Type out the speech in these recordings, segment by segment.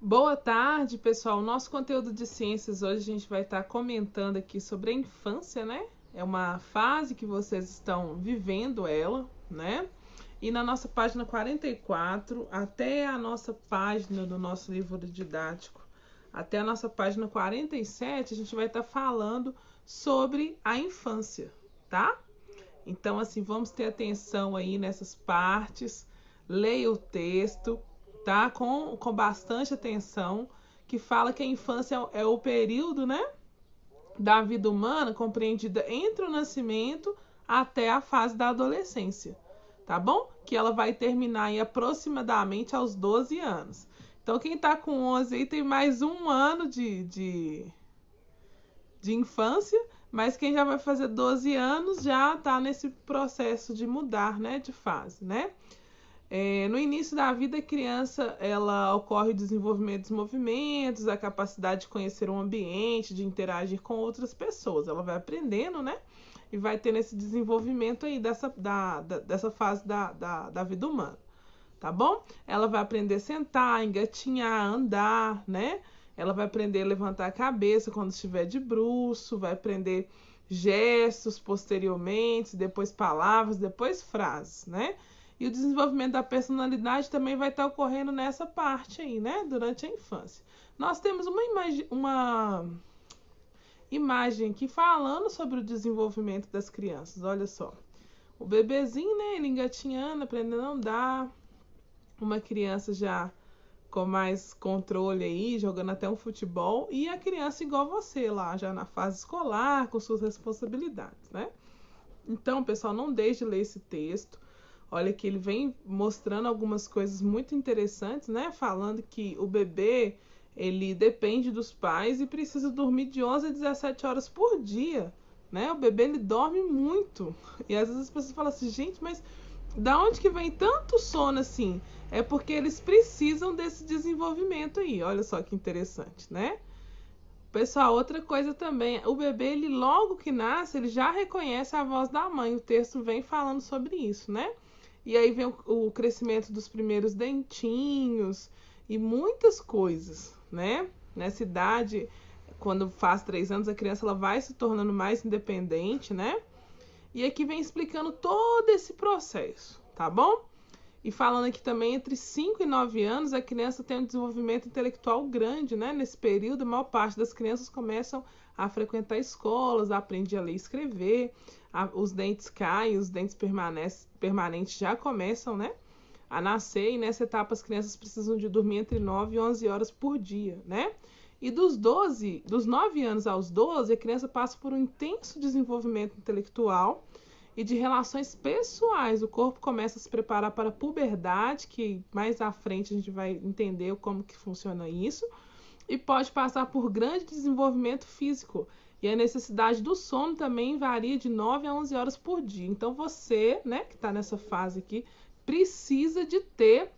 Boa tarde, pessoal. Nosso conteúdo de ciências hoje a gente vai estar comentando aqui sobre a infância, né? É uma fase que vocês estão vivendo ela, né? E na nossa página 44, até a nossa página do nosso livro didático, até a nossa página 47, a gente vai estar falando sobre a infância, tá? Então, assim, vamos ter atenção aí nessas partes, leia o texto, tá? Com bastante atenção, que fala que a infância é o período, né, da vida humana compreendida entre o nascimento até a fase da adolescência, tá bom? Que ela vai terminar aí aproximadamente aos 12 anos. Então, quem tá com 11 aí tem mais um ano de infância, mas quem já vai fazer 12 anos já tá nesse processo de mudar, né, de fase, né? No início da vida, a criança, ela ocorre o desenvolvimento dos movimentos, a capacidade de conhecer o ambiente, de interagir com outras pessoas. Ela vai aprendendo, né? E vai tendo esse desenvolvimento aí dessa fase da vida humana, tá bom? Ela vai aprender a sentar, engatinhar, andar, né? Ela vai aprender a levantar a cabeça quando estiver de bruço, vai aprender gestos posteriormente, depois palavras, depois frases, né? E o desenvolvimento da personalidade também vai estar ocorrendo nessa parte aí, né? Durante a infância. Nós temos uma imagem aqui falando sobre o desenvolvimento das crianças. Olha só. O bebezinho, né? Ele engatinhando, aprendendo a andar. Uma criança já com mais controle aí, jogando até um futebol. E a criança igual você lá, já na fase escolar, com suas responsabilidades, né? Então, pessoal, não deixe de ler esse texto. Olha que ele vem mostrando algumas coisas muito interessantes, né? Falando que o bebê, ele depende dos pais e precisa dormir de 11 a 17 horas por dia, né? O bebê, ele dorme muito. E às vezes as pessoas falam assim, gente, mas da onde que vem tanto sono assim? É porque eles precisam desse desenvolvimento aí. Olha só que interessante, né? Pessoal, outra coisa também, o bebê, ele logo que nasce, ele já reconhece a voz da mãe. O texto vem falando sobre isso, né? E aí vem o crescimento dos primeiros dentinhos e muitas coisas, né? Nessa idade, quando faz 3 anos, a criança ela vai se tornando mais independente, né? E aqui vem explicando todo esse processo, tá bom? E falando aqui também, entre 5 e 9 anos, a criança tem um desenvolvimento intelectual grande, né? Nesse período, a maior parte das crianças começam a frequentar escolas, aprende a ler e escrever, os dentes caem, os dentes permanentes já começam, né, a nascer, e nessa etapa as crianças precisam de dormir entre 9 e 11 horas por dia, né? E dos 9 anos aos 12, a criança passa por um intenso desenvolvimento intelectual e de relações pessoais. O corpo começa a se preparar para a puberdade, que mais à frente a gente vai entender como que funciona isso, e pode passar por grande desenvolvimento físico. E a necessidade do sono também varia de 9 a 11 horas por dia. Então você, né, que está nessa fase aqui, precisa de ter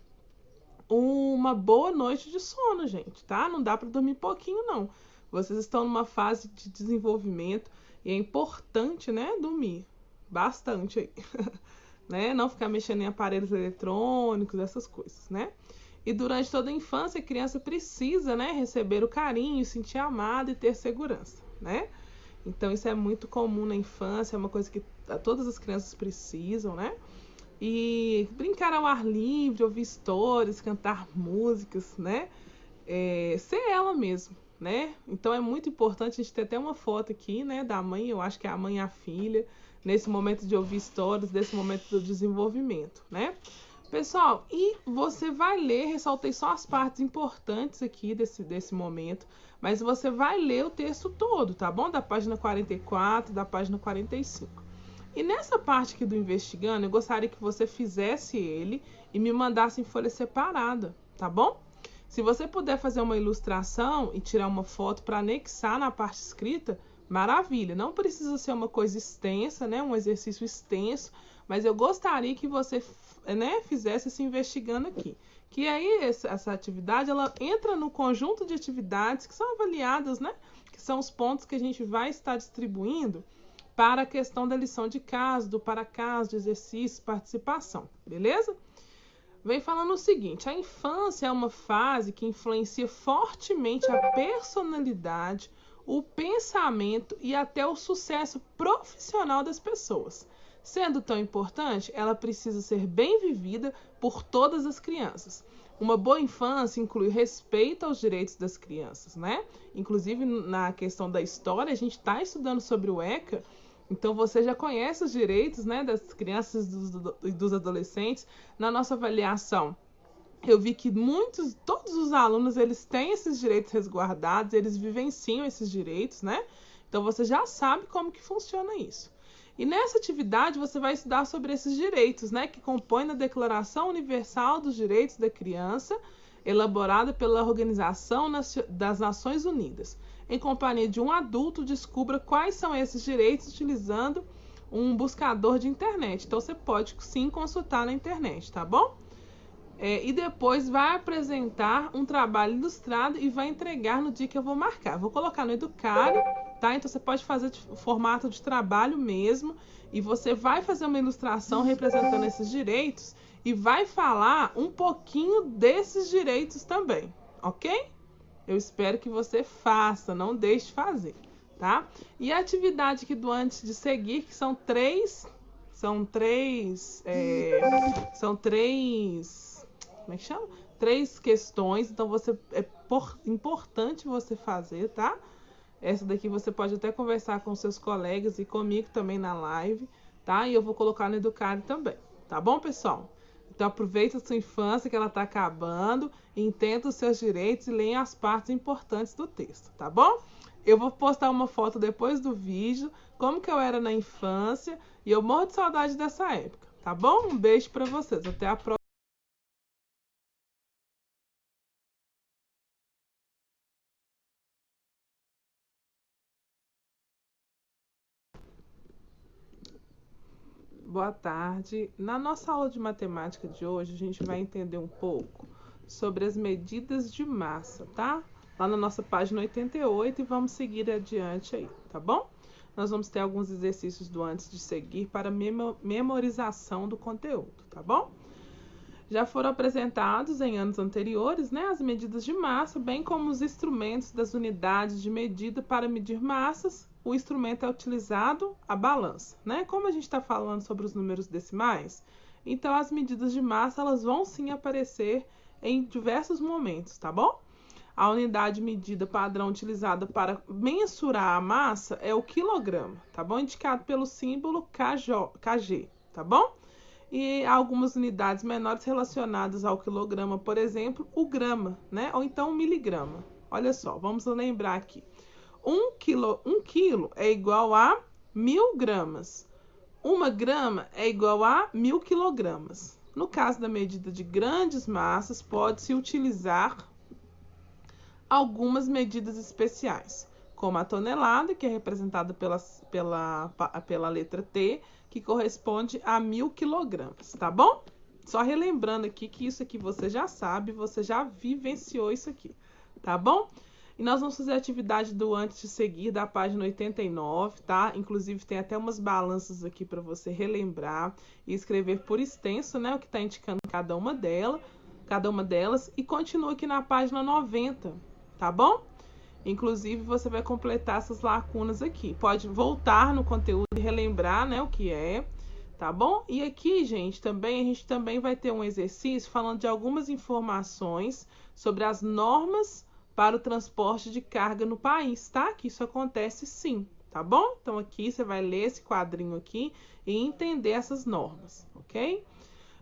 uma boa noite de sono, gente, tá? Não dá para dormir pouquinho, não. Vocês estão numa fase de desenvolvimento e é importante, né, dormir bastante aí, né? Não ficar mexendo em aparelhos eletrônicos, essas coisas, né? E durante toda a infância, a criança precisa, né, receber o carinho, sentir amada e ter segurança, né? Então isso é muito comum na infância, é uma coisa que todas as crianças precisam, né? E brincar ao ar livre, ouvir histórias, cantar músicas, né? Ser ela mesmo, né? Então é muito importante, a gente ter até uma foto aqui, né, da mãe, eu acho que é a mãe e a filha, nesse momento de ouvir histórias, desse momento do desenvolvimento, né? Pessoal, e você vai ler, ressaltei só as partes importantes aqui desse momento, mas você vai ler o texto todo, tá bom? Da página 44, da página 45. E nessa parte aqui do investigando, eu gostaria que você fizesse ele e me mandasse em folha separada, tá bom? Se você puder fazer uma ilustração e tirar uma foto para anexar na parte escrita, maravilha. Não precisa ser uma coisa extensa, né? Um exercício extenso, mas eu gostaria que você, né, fizesse esse investigando aqui. Que aí essa atividade, ela entra no conjunto de atividades que são avaliadas, né? Que são os pontos que a gente vai estar distribuindo para a questão da lição de casa, do para casa, de exercício, participação, beleza? vem falando o seguinte: a infância é uma fase que influencia fortemente a personalidade, o pensamento e até o sucesso profissional das pessoas. Sendo tão importante, ela precisa ser bem vivida por todas as crianças. Uma boa infância inclui respeito aos direitos das crianças, né? Inclusive, na questão da história, a gente está estudando sobre o ECA, então você já conhece os direitos, né, das crianças e dos adolescentes. Na nossa avaliação, eu vi que todos os alunos, eles têm esses direitos resguardados, eles vivenciam esses direitos, né? Então você já sabe como que funciona isso. E nessa atividade você vai estudar sobre esses direitos, né, que compõem na Declaração Universal dos Direitos da Criança, elaborada pela Organização das Nações Unidas. Em companhia de um adulto, descubra quais são esses direitos utilizando um buscador de internet. Então você pode sim consultar na internet, tá bom? E depois vai apresentar um trabalho ilustrado e vai entregar no dia que eu vou marcar. Vou colocar no Educare, tá? Então você pode fazer de formato de trabalho mesmo, e você vai fazer uma ilustração representando esses direitos e vai falar um pouquinho desses direitos também, ok? Eu espero que você faça, não deixe de fazer, tá? E a atividade aqui do antes de seguir, que são três, como é que chama? 3 questões, então importante você fazer, tá? Essa daqui você pode até conversar com seus colegas e comigo também na live, tá? E eu vou colocar no Educare também, tá bom, pessoal? Então aproveita a sua infância que ela tá acabando, entenda os seus direitos e leia as partes importantes do texto, tá bom? Eu vou postar uma foto depois do vídeo, como que eu era na infância, e eu morro de saudade dessa época, tá bom? Um beijo pra vocês, até a próxima. Boa tarde. Na nossa aula de matemática de hoje, a gente vai entender um pouco sobre as medidas de massa, tá? Lá na nossa página 88 e vamos seguir adiante aí, tá bom? Nós vamos ter alguns exercícios do antes de seguir para memorização do conteúdo, tá bom? Já foram apresentados em anos anteriores, né, as medidas de massa, bem como os instrumentos das unidades de medida para medir massas. O instrumento é utilizado a balança, né? Como a gente está falando sobre os números decimais, então as medidas de massa elas vão sim aparecer em diversos momentos, tá bom? A unidade medida padrão utilizada para mensurar a massa é o quilograma, tá bom? Indicado pelo símbolo KG, tá bom? E algumas unidades menores relacionadas ao quilograma, por exemplo, o grama, né? Ou então o miligrama. Olha só, vamos lembrar aqui. 1 quilo é igual a 1000 gramas. 1 grama é igual a 1000 quilogramas. No caso da medida de grandes massas, pode-se utilizar algumas medidas especiais, como a tonelada, que é representada pela letra T, que corresponde a 1000 quilogramas, tá bom? Só relembrando aqui que isso aqui você já sabe, você já vivenciou isso aqui, tá bom? E nós vamos fazer a atividade do antes de seguir, da página 89, tá? Inclusive tem até umas balanças aqui para você relembrar e escrever por extenso, né? O que está indicando cada uma delas. E continua aqui na página 90, tá bom? Inclusive você vai completar essas lacunas aqui. Pode voltar no conteúdo e relembrar, né, o que é, tá bom? E aqui, gente, a gente também vai ter um exercício falando de algumas informações sobre as normas para o transporte de carga no país, tá? Que isso acontece sim, tá bom? Então aqui você vai ler esse quadrinho aqui e entender essas normas, ok?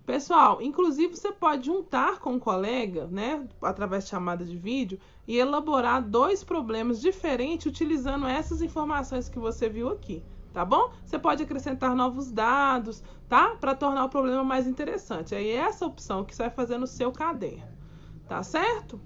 Pessoal, inclusive você pode juntar com um colega, né, através de chamada de vídeo, e elaborar 2 problemas diferentes utilizando essas informações que você viu aqui, tá bom? Você pode acrescentar novos dados, tá? Para tornar o problema mais interessante. Aí é essa opção que você vai fazer no seu caderno, tá certo?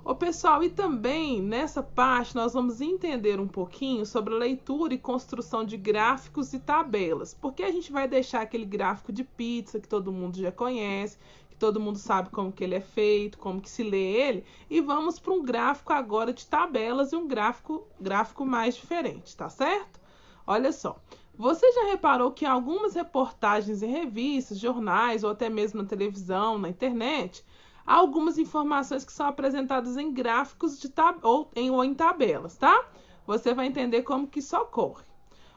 Ô pessoal, e também nessa parte nós vamos entender um pouquinho sobre a leitura e construção de gráficos e tabelas. Porque a gente vai deixar aquele gráfico de pizza que todo mundo já conhece, que todo mundo sabe como que ele é feito, como que se lê ele, e vamos para um gráfico agora de tabelas e um gráfico mais diferente, tá certo? Olha só, Você já reparou que em algumas reportagens em revistas, jornais ou até mesmo na televisão, na internet, há algumas informações que são apresentadas em gráficos ou em tabelas, tá? Você vai entender como que isso ocorre.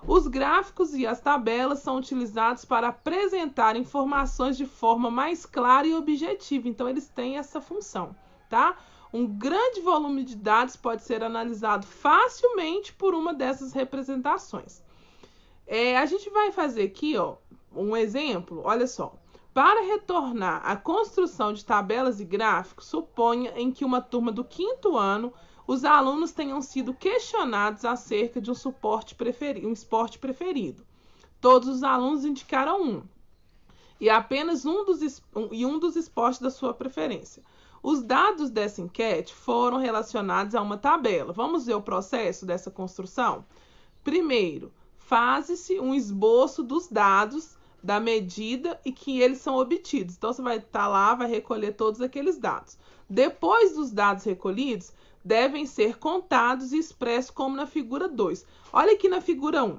Os gráficos e as tabelas são utilizados para apresentar informações de forma mais clara e objetiva. Então, eles têm essa função, tá? Um grande volume de dados pode ser analisado facilmente por uma dessas representações. A gente vai fazer aqui, ó, um exemplo. Olha só. Para retornar à construção de tabelas e gráficos, suponha em que uma turma do 5º ano os alunos tenham sido questionados acerca de um esporte preferido. Todos os alunos indicaram um, e apenas um dos esportes da sua preferência. Os dados dessa enquete foram relacionados a uma tabela. Vamos ver o processo dessa construção? Primeiro, faz-se um esboço dos dados, da medida e que eles são obtidos. Então, você vai estar lá, vai recolher todos aqueles dados. Depois dos dados recolhidos, devem ser contados e expressos como na figura 2. Olha aqui na figura 1.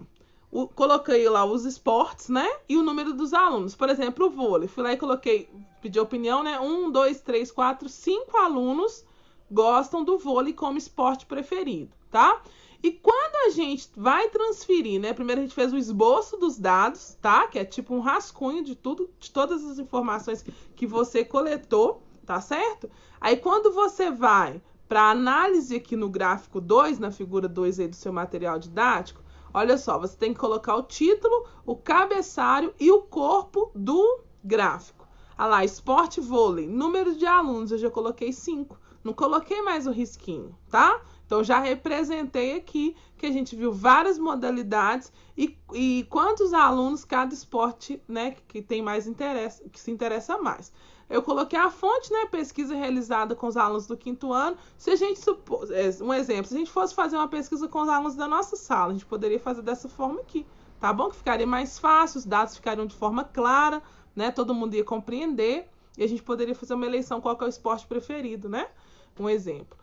Coloquei lá os esportes, né? E o número dos alunos. Por exemplo, o vôlei. Fui lá e coloquei, pedi opinião, né? 1, 2, 3, 4, 5 alunos gostam do vôlei como esporte preferido, tá? E quando a gente vai transferir, né? Primeiro a gente fez o esboço dos dados, tá? Que é tipo um rascunho de tudo, de todas as informações que você coletou, tá certo? Aí quando você vai para análise aqui no gráfico 2, na figura 2 aí do seu material didático, olha só, você tem que colocar o título, o cabeçalho e o corpo do gráfico. Olha lá, esporte vôlei, número de alunos, eu já coloquei 5. Não coloquei mais o risquinho, tá? Então, já representei aqui que a gente viu várias modalidades e quantos alunos cada esporte, né, que tem mais interesse, que se interessa mais. Eu coloquei a fonte, né, pesquisa realizada com os alunos do 5º ano. Se a gente supor, um exemplo, se a gente fosse fazer uma pesquisa com os alunos da nossa sala, a gente poderia fazer dessa forma aqui, tá bom? Que ficaria mais fácil, os dados ficariam de forma clara, né? Todo mundo ia compreender e a gente poderia fazer uma eleição qual que é o esporte preferido, né? Um exemplo.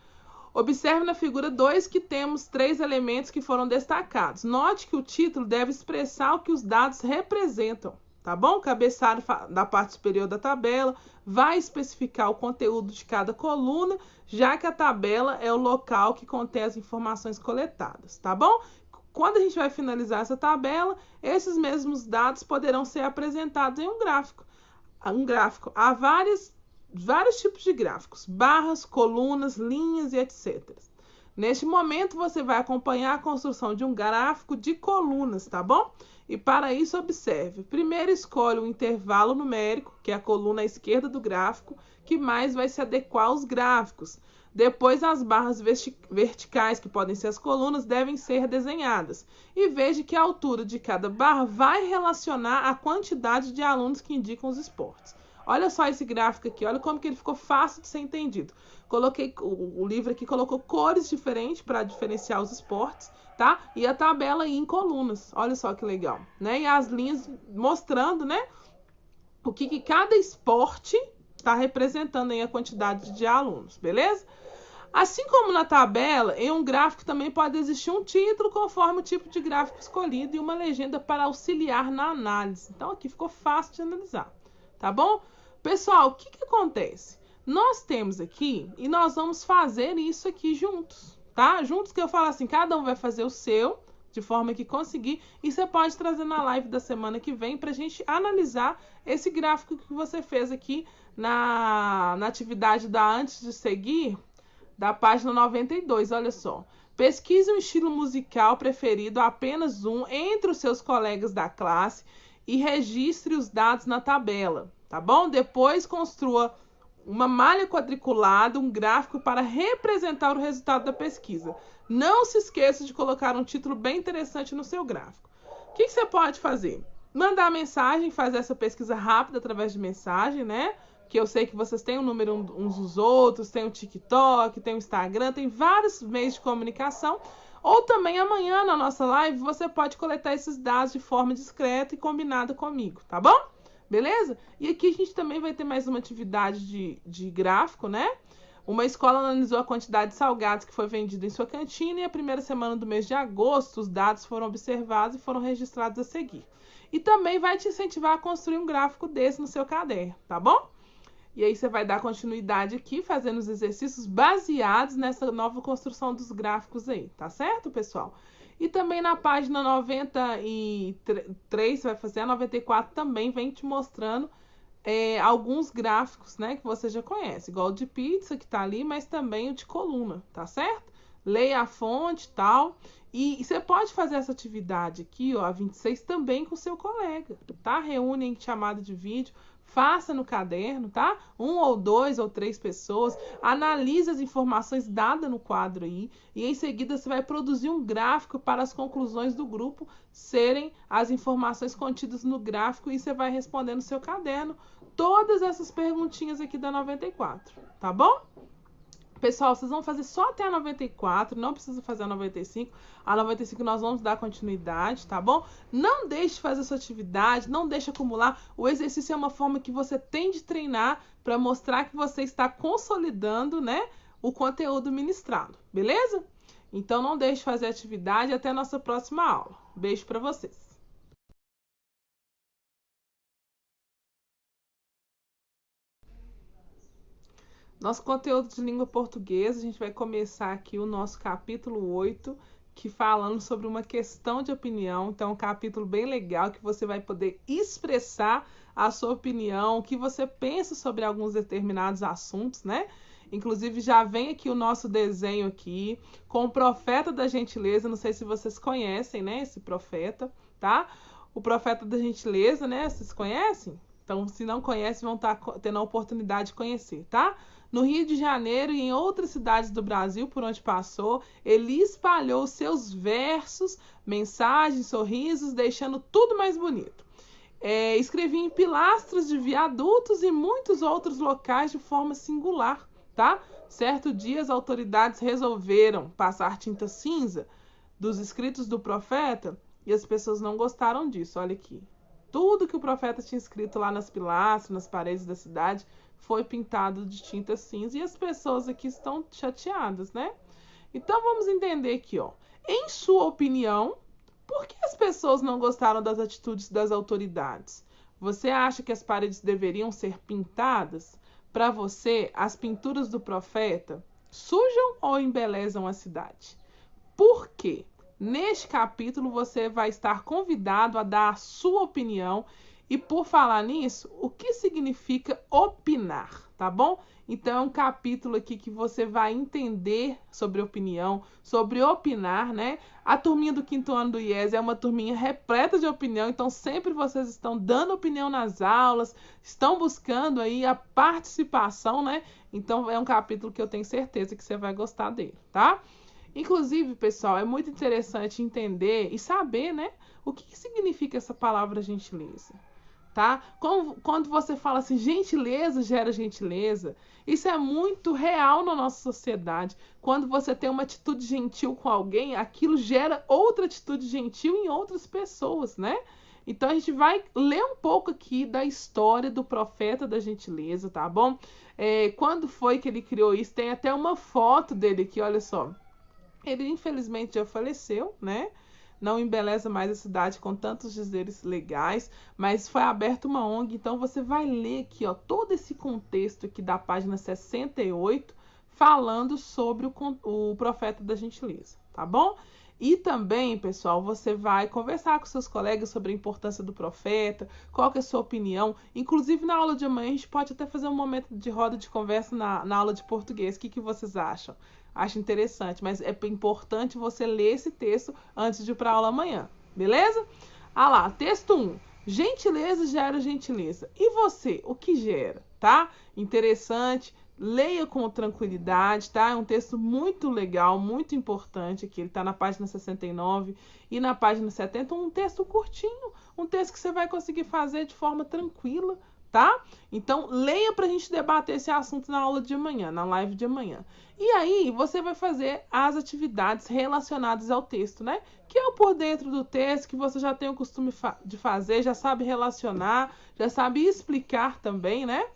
Observe na figura 2 que temos 3 elementos que foram destacados. Note que o título deve expressar o que os dados representam, tá bom? O cabeçalho da parte superior da tabela vai especificar o conteúdo de cada coluna, já que a tabela é o local que contém as informações coletadas, tá bom? Quando a gente vai finalizar essa tabela, esses mesmos dados poderão ser apresentados em um gráfico. Há vários tipos de gráficos, barras, colunas, linhas e etc. Neste momento, você vai acompanhar a construção de um gráfico de colunas, tá bom? E para isso, observe. Primeiro, escolhe o intervalo numérico, que é a coluna à esquerda do gráfico, que mais vai se adequar aos gráficos. Depois, as barras verticais, que podem ser as colunas, devem ser desenhadas. E veja que a altura de cada barra vai relacionar a quantidade de alunos que indicam os esportes. Olha só esse gráfico aqui, olha como que ele ficou fácil de ser entendido. Coloquei o livro aqui, colocou cores diferentes para diferenciar os esportes, tá? E a tabela aí em colunas, olha só que legal, né? E as linhas mostrando, né, o que cada esporte está representando aí a quantidade de alunos, beleza? Assim como na tabela, em um gráfico também pode existir um título conforme o tipo de gráfico escolhido e uma legenda para auxiliar na análise. Então aqui ficou fácil de analisar, tá bom? Pessoal, o que acontece? Nós temos aqui e nós vamos fazer isso aqui juntos, tá? Juntos que eu falo assim, cada um vai fazer o seu, de forma que conseguir, e você pode trazer na live da semana que vem para a gente analisar esse gráfico que você fez aqui na atividade da Antes de Seguir, da página 92, olha só. Pesquise um estilo musical preferido, apenas um, entre os seus colegas da classe e registre os dados na tabela, tá bom? Depois construa uma malha quadriculada, um gráfico para representar o resultado da pesquisa. Não se esqueça de colocar um título bem interessante no seu gráfico. O que você pode fazer? Mandar mensagem, fazer essa pesquisa rápida através de mensagem, né? Que eu sei que vocês têm o número uns dos outros, tem o TikTok, tem o Instagram, tem vários meios de comunicação. Ou também amanhã na nossa live você pode coletar esses dados de forma discreta e combinada comigo, tá bom? Beleza? E aqui a gente também vai ter mais uma atividade de gráfico, né? Uma escola analisou a quantidade de salgados que foi vendida em sua cantina e a primeira semana do mês de agosto os dados foram observados e foram registrados a seguir. E também vai te incentivar a construir um gráfico desse no seu caderno, tá bom? E aí você vai dar continuidade aqui, fazendo os exercícios baseados nessa nova construção dos gráficos aí, tá certo, pessoal? E também na página 93, você vai fazer a 94 também, vem te mostrando alguns gráficos, né, que você já conhece, igual o de pizza que tá ali, mas também o de coluna, tá certo? Leia a fonte e tal. E você pode fazer essa atividade aqui, ó, a 26, também com o seu colega, tá? Reúne em chamada de vídeo, faça no caderno, tá? 1 ou 2 ou 3 pessoas, analise as informações dadas no quadro aí e em seguida você vai produzir um gráfico para as conclusões do grupo serem as informações contidas no gráfico e você vai responder no seu caderno todas essas perguntinhas aqui da 94, tá bom? Pessoal, vocês vão fazer só até a 94, não precisa fazer a 95. A 95 nós vamos dar continuidade, tá bom? Não deixe de fazer essa atividade, não deixe acumular. O exercício é uma forma que você tem de treinar para mostrar que você está consolidando, né, o conteúdo ministrado, beleza? Então não deixe de fazer a atividade até a nossa próxima aula. Beijo para vocês. Nosso conteúdo de língua portuguesa, a gente vai começar aqui o nosso capítulo 8, que falando sobre uma questão de opinião. Então, um capítulo bem legal que você vai poder expressar a sua opinião, o que você pensa sobre alguns determinados assuntos, né? Inclusive, já vem aqui o nosso desenho aqui com o profeta da gentileza. Não sei se vocês conhecem, né, esse profeta, tá? O profeta da gentileza, né? Vocês conhecem? Então, se não conhecem, vão estar tendo a oportunidade de conhecer, tá? No Rio de Janeiro e em outras cidades do Brasil por onde passou, ele espalhou seus versos, mensagens, sorrisos, deixando tudo mais bonito. Escrevia em pilastras de viadutos e muitos outros locais de forma singular, tá? Certo dia, as autoridades resolveram passar tinta cinza dos escritos do profeta e as pessoas não gostaram disso. Olha aqui. Tudo que o profeta tinha escrito lá nas pilastras, nas paredes da cidade, foi pintado de tinta cinza e as pessoas aqui estão chateadas, né? Então vamos entender aqui, ó. Em sua opinião, por que as pessoas não gostaram das atitudes das autoridades? Você acha que as paredes deveriam ser pintadas? Para você, as pinturas do profeta sujam ou embelezam a cidade? Por quê? Neste capítulo você vai estar convidado a dar a sua opinião. E por falar nisso, o que significa opinar, tá bom? Então é um capítulo aqui que você vai entender sobre opinião, sobre opinar, né? A turminha do 5º ano do IES é uma turminha repleta de opinião, então sempre vocês estão dando opinião nas aulas, estão buscando aí a participação, né? Então é um capítulo que eu tenho certeza que você vai gostar dele, tá? Inclusive, pessoal, é muito interessante entender e saber, né? O que significa essa palavra gentileza. Tá? Quando você fala assim, gentileza gera gentileza, isso é muito real na nossa sociedade. Quando você tem uma atitude gentil com alguém, aquilo gera outra atitude gentil em outras pessoas, né? Então a gente vai ler um pouco aqui da história do profeta da gentileza, tá bom? Quando foi que ele criou isso? Tem até uma foto dele aqui, olha só. Ele infelizmente já faleceu, né? Não embeleza mais a cidade com tantos dizeres legais, mas foi aberta uma ONG, então você vai ler aqui, ó, todo esse contexto aqui da página 68, falando sobre o profeta da gentileza, tá bom? E também, pessoal, você vai conversar com seus colegas sobre a importância do profeta, qual que é a sua opinião. Inclusive, na aula de amanhã, a gente pode até fazer um momento de roda de conversa na aula de português. O que vocês acham? Acho interessante, mas é importante você ler esse texto antes de ir para a aula amanhã, beleza? Ah lá, texto 1. Gentileza gera gentileza. E você, o que gera, tá? Interessante, leia com tranquilidade, tá? É um texto muito legal, muito importante aqui. Ele tá na página 69 e na página 70, um texto curtinho, um texto que você vai conseguir fazer de forma tranquila, tá? Então, leia pra gente debater esse assunto na aula de amanhã, na live de amanhã. E aí, você vai fazer as atividades relacionadas ao texto, né? Que é o por dentro do texto, que você já tem o costume de fazer, já sabe relacionar, já sabe explicar também, né?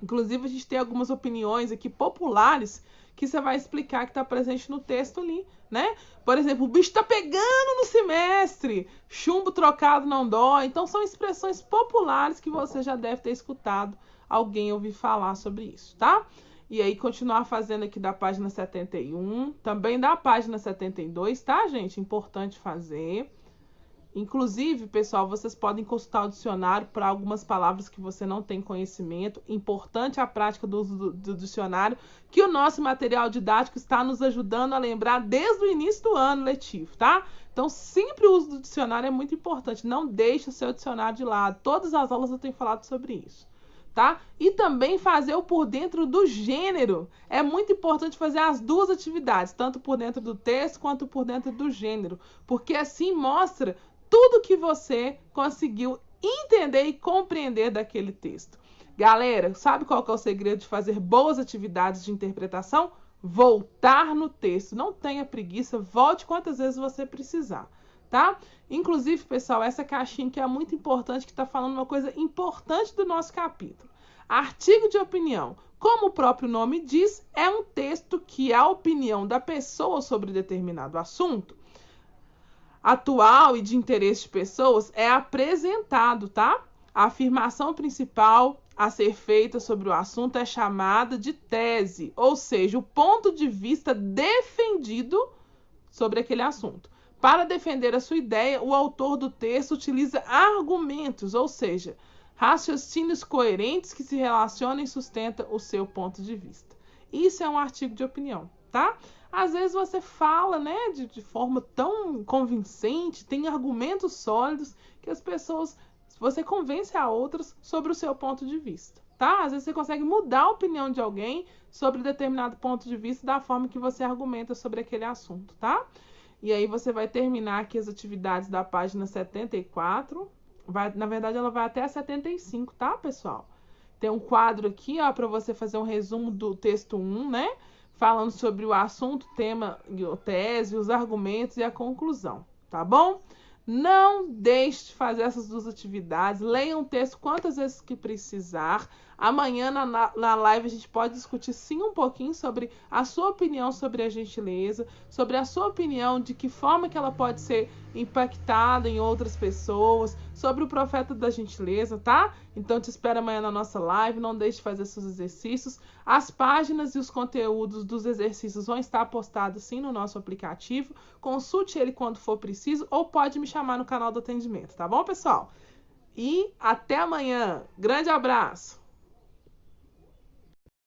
Inclusive, a gente tem algumas opiniões aqui populares que você vai explicar que está presente no texto ali, né? Por exemplo, o bicho tá pegando no semestre, chumbo trocado não dói. Então, são expressões populares que você já deve ter escutado alguém ouvir falar sobre isso, tá? E aí, continuar fazendo aqui da página 71, também da página 72, tá, gente? Importante fazer. Inclusive, pessoal, vocês podem consultar o dicionário para algumas palavras que você não tem conhecimento. Importante a prática do uso do dicionário, que o nosso material didático está nos ajudando a lembrar desde o início do ano letivo, tá? Então, sempre o uso do dicionário é muito importante. Não deixe o seu dicionário de lado. Todas as aulas eu tenho falado sobre isso, tá? E também fazer o por dentro do gênero. É muito importante fazer as duas atividades, tanto por dentro do texto quanto por dentro do gênero, porque assim mostra tudo que você conseguiu entender e compreender daquele texto. Galera, sabe qual que é o segredo de fazer boas atividades de interpretação? Voltar no texto. Não tenha preguiça, volte quantas vezes você precisar, tá? Inclusive, pessoal, essa caixinha que é muito importante, que está falando uma coisa importante do nosso capítulo. Artigo de opinião. Como o próprio nome diz, é um texto que a opinião da pessoa sobre determinado assunto atual e de interesse de pessoas é apresentado, tá? A afirmação principal a ser feita sobre o assunto é chamada de tese, ou seja, o ponto de vista defendido sobre aquele assunto. Para defender a sua ideia, o autor do texto utiliza argumentos, ou seja, raciocínios coerentes que se relacionam e sustentam o seu ponto de vista. Isso é um artigo de opinião, tá? Às vezes você fala, né, de forma tão convincente, tem argumentos sólidos que as pessoas, você convence a outras sobre o seu ponto de vista, tá? Às vezes você consegue mudar a opinião de alguém sobre determinado ponto de vista da forma que você argumenta sobre aquele assunto, tá? E aí você vai terminar aqui as atividades da página 74. Na verdade, ela vai até a 75, tá, pessoal? Tem um quadro aqui, ó, para você fazer um resumo do texto 1, né? Falando sobre o assunto, tema, tese, os argumentos e a conclusão, tá bom? Não deixe de fazer essas duas atividades. Leia um texto quantas vezes que precisar. Amanhã na live a gente pode discutir sim um pouquinho sobre a sua opinião sobre a gentileza, sobre a sua opinião de que forma que ela pode ser impactada em outras pessoas, sobre o profeta da gentileza, tá? Então te espero amanhã na nossa live. Não deixe de fazer seus exercícios. As páginas e os conteúdos dos exercícios vão estar postados sim no nosso aplicativo. Consulte ele quando for preciso ou pode me chamar no canal do atendimento, tá bom, pessoal? E até amanhã. Grande abraço!